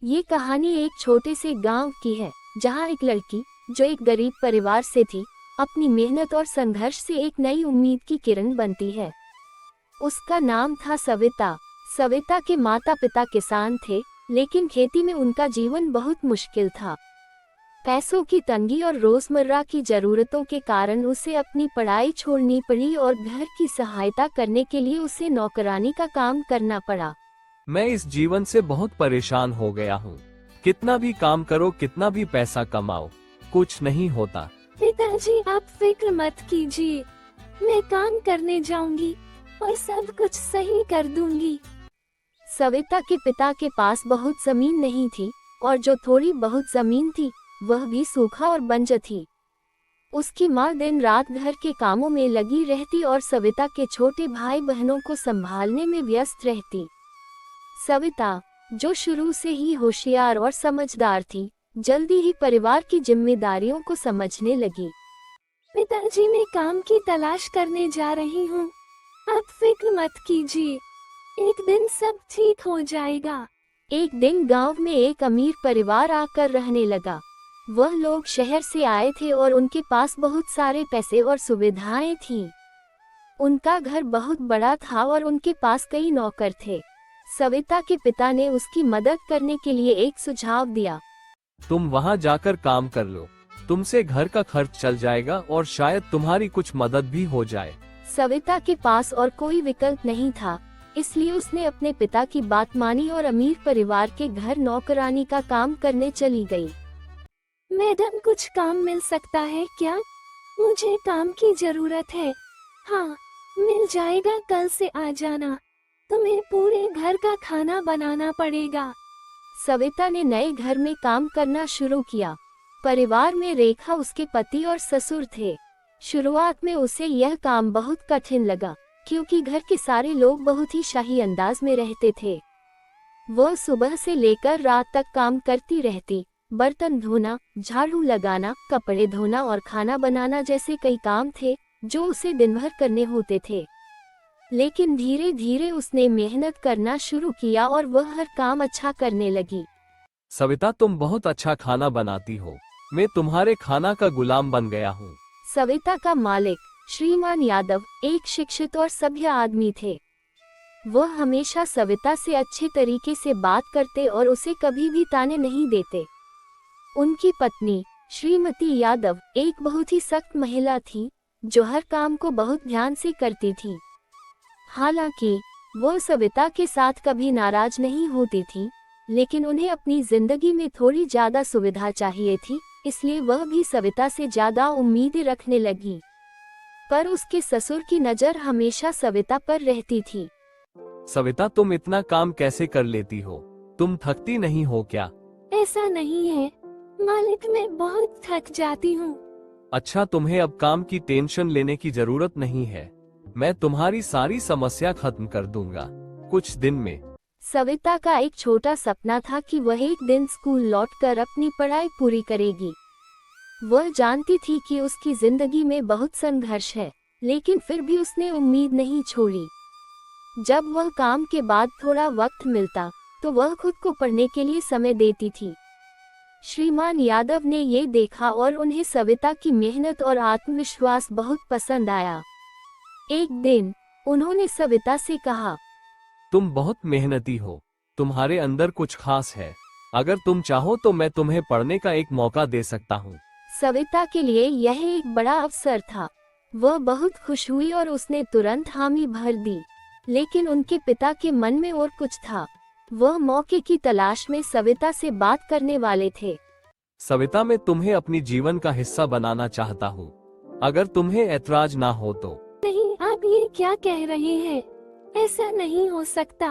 ये कहानी एक छोटे से गांव की है, जहां एक लड़की जो एक गरीब परिवार से थी, अपनी मेहनत और संघर्ष से एक नई उम्मीद की किरण बनती है। उसका नाम था सविता। सविता के माता पिता किसान थे, लेकिन खेती में उनका जीवन बहुत मुश्किल था। पैसों की तंगी और रोजमर्रा की जरूरतों के कारण उसे अपनी पढ़ाई छोड़नी पड़ी और घर की सहायता करने के लिए उसे नौकरानी का काम करना पड़ा। मैं इस जीवन से बहुत परेशान हो गया हूँ। कितना भी काम करो, कितना भी पैसा कमाओ, कुछ नहीं होता। पिताजी, आप फिक्र मत कीजिए, मैं काम करने जाऊंगी और सब कुछ सही कर दूंगी। सविता के पिता के पास बहुत जमीन नहीं थी, और जो थोड़ी बहुत जमीन थी वह भी सूखा और बंजर थी। उसकी माँ दिन रात घर के कामों में लगी रहती और सविता के छोटे भाई बहनों को संभालने में व्यस्त रहती। सविता, जो शुरू से ही होशियार और समझदार थी, जल्दी ही परिवार की जिम्मेदारियों को समझने लगी। पिताजी, मैं काम की तलाश करने जा रही हूँ, आप फिक्र मत कीजिए, एक दिन सब ठीक हो जाएगा। एक दिन गांव में एक अमीर परिवार आकर रहने लगा। वह लोग शहर से आए थे और उनके पास बहुत सारे पैसे और सुविधाएं थीं। उनका घर बहुत बड़ा था और उनके पास कई नौकर थे। सविता के पिता ने उसकी मदद करने के लिए एक सुझाव दिया। तुम वहाँ जाकर काम कर लो, तुमसे घर का खर्च चल जाएगा और शायद तुम्हारी कुछ मदद भी हो जाए। सविता के पास और कोई विकल्प नहीं था, इसलिए उसने अपने पिता की बात मानी और अमीर परिवार के घर नौकरानी का काम करने चली गई। मैडम, कुछ काम मिल सकता है क्या? मुझे काम की जरूरत है। हाँ, मिल जाएगा, कल से आ जाना। तुम्हें पूरे घर का खाना बनाना पड़ेगा। सविता ने नए घर में काम करना शुरू किया। परिवार में रेखा उसके पति और ससुर थे। शुरुआत में उसे यह काम बहुत कठिन लगा, क्योंकि घर के सारे लोग बहुत ही शाही अंदाज में रहते थे। वह सुबह से लेकर रात तक काम करती रहती। बर्तन धोना, झाड़ू लगाना, कपड़े धोना और खाना बनाना जैसे कई काम थे जो उसे दिन भर करने होते थे। लेकिन धीरे धीरे उसने मेहनत करना शुरू किया और वह हर काम अच्छा करने लगी। सविता, तुम बहुत अच्छा खाना बनाती हो, मैं तुम्हारे खाना का गुलाम बन गया हूँ। सविता का मालिक श्रीमान यादव एक शिक्षित और सभ्य आदमी थे। वह हमेशा सविता से अच्छे तरीके से बात करते और उसे कभी भी ताने नहीं देते। उनकी पत्नी श्रीमती यादव एक बहुत ही सख्त महिला थी, जो हर काम को बहुत ध्यान से करती थी। हालांकि वो सविता के साथ कभी नाराज नहीं होती थी, लेकिन उन्हें अपनी जिंदगी में थोड़ी ज्यादा सुविधा चाहिए थी, इसलिए वह भी सविता से ज्यादा उम्मीदें रखने लगी। पर उसके ससुर की नजर हमेशा सविता पर रहती थी। सविता, तुम इतना काम कैसे कर लेती हो? तुम थकती नहीं हो क्या? ऐसा नहीं है मालिक, मैं बहुत थक जाती हूँ। अच्छा, तुम्हें अब काम की टेंशन लेने की जरूरत नहीं है। मैं तुम्हारी सारी समस्या खत्म कर दूंगा कुछ दिन में। सविता का एक छोटा सपना था कि वह एक दिन स्कूल लौटकर अपनी पढ़ाई पूरी करेगी। वह जानती थी कि उसकी जिंदगी में बहुत संघर्ष है, लेकिन फिर भी उसने उम्मीद नहीं छोड़ी। जब वह काम के बाद थोड़ा वक्त मिलता, तो वह खुद को पढ़ने के लिए समय देती थी। श्रीमान यादव ने ये देखा और उन्हें सविता की मेहनत और आत्मविश्वास बहुत पसंद आया। एक दिन उन्होंने सविता से कहा, तुम बहुत मेहनती हो, तुम्हारे अंदर कुछ खास है। अगर तुम चाहो तो मैं तुम्हें पढ़ने का एक मौका दे सकता हूँ। सविता के लिए यह एक बड़ा अवसर था। वह बहुत खुश हुई और उसने तुरंत हामी भर दी। लेकिन उनके पिता के मन में और कुछ था। वह मौके की तलाश में सविता से बात करने वाले थे। सविता, मैं तुम्हें अपनी जीवन का हिस्सा बनाना चाहता हूँ, अगर तुम्हें ऐतराज ना हो तो। नहीं, आप ये क्या कह रहे हैं? ऐसा नहीं हो सकता,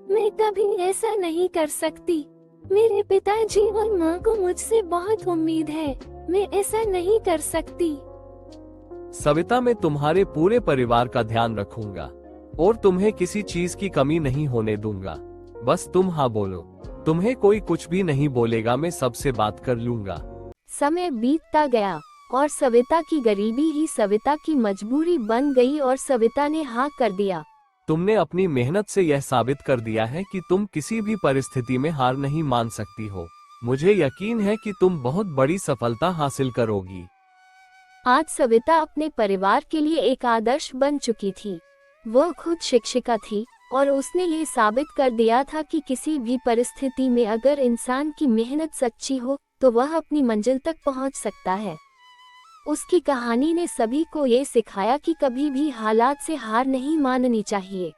मैं कभी ऐसा नहीं कर सकती। मेरे पिताजी और माँ को मुझसे बहुत उम्मीद है, मैं ऐसा नहीं कर सकती। सविता, मैं तुम्हारे पूरे परिवार का ध्यान रखूंगा और तुम्हें किसी चीज की कमी नहीं होने दूंगा। बस तुम हाँ बोलो, तुम्हें कोई कुछ भी नहीं बोलेगा, मैं सबसे बात कर लूंगा। समय बीतता गया और सविता की गरीबी ही सविता की मजबूरी बन गई और सविता ने हाँ कर दिया। तुमने अपनी मेहनत से यह साबित कर दिया है कि तुम किसी भी परिस्थिति में हार नहीं मान सकती हो। मुझे यकीन है कि तुम बहुत बड़ी सफलता हासिल करोगी। आज सविता अपने परिवार के लिए एक आदर्श बन चुकी थी। वह खुद शिक्षिका थी और उसने ये साबित कर दिया था कि किसी भी परिस्थिति में अगर इंसान की मेहनत सच्ची हो तो वह अपनी मंजिल तक पहुंच सकता है। उसकी कहानी ने सभी को ये सिखाया कि कभी भी हालात से हार नहीं माननी चाहिए।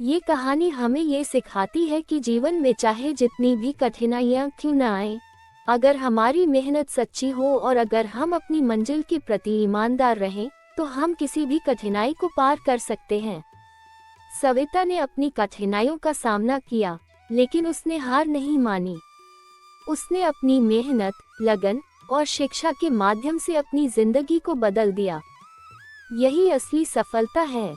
ये कहानी हमें ये सिखाती है कि जीवन में चाहे जितनी भी कठिनाइयाँ क्यों न आए, अगर हमारी मेहनत सच्ची हो और अगर हम अपनी मंजिल के प्रति ईमानदार रहें तो हम किसी भी कठिनाई को पार कर सकते हैं। सविता ने अपनी कठिनाइयों का सामना किया, लेकिन उसने हार नहीं मानी। उसने अपनी मेहनत, लगन और शिक्षा के माध्यम से अपनी जिंदगी को बदल दिया। यही असली सफलता है।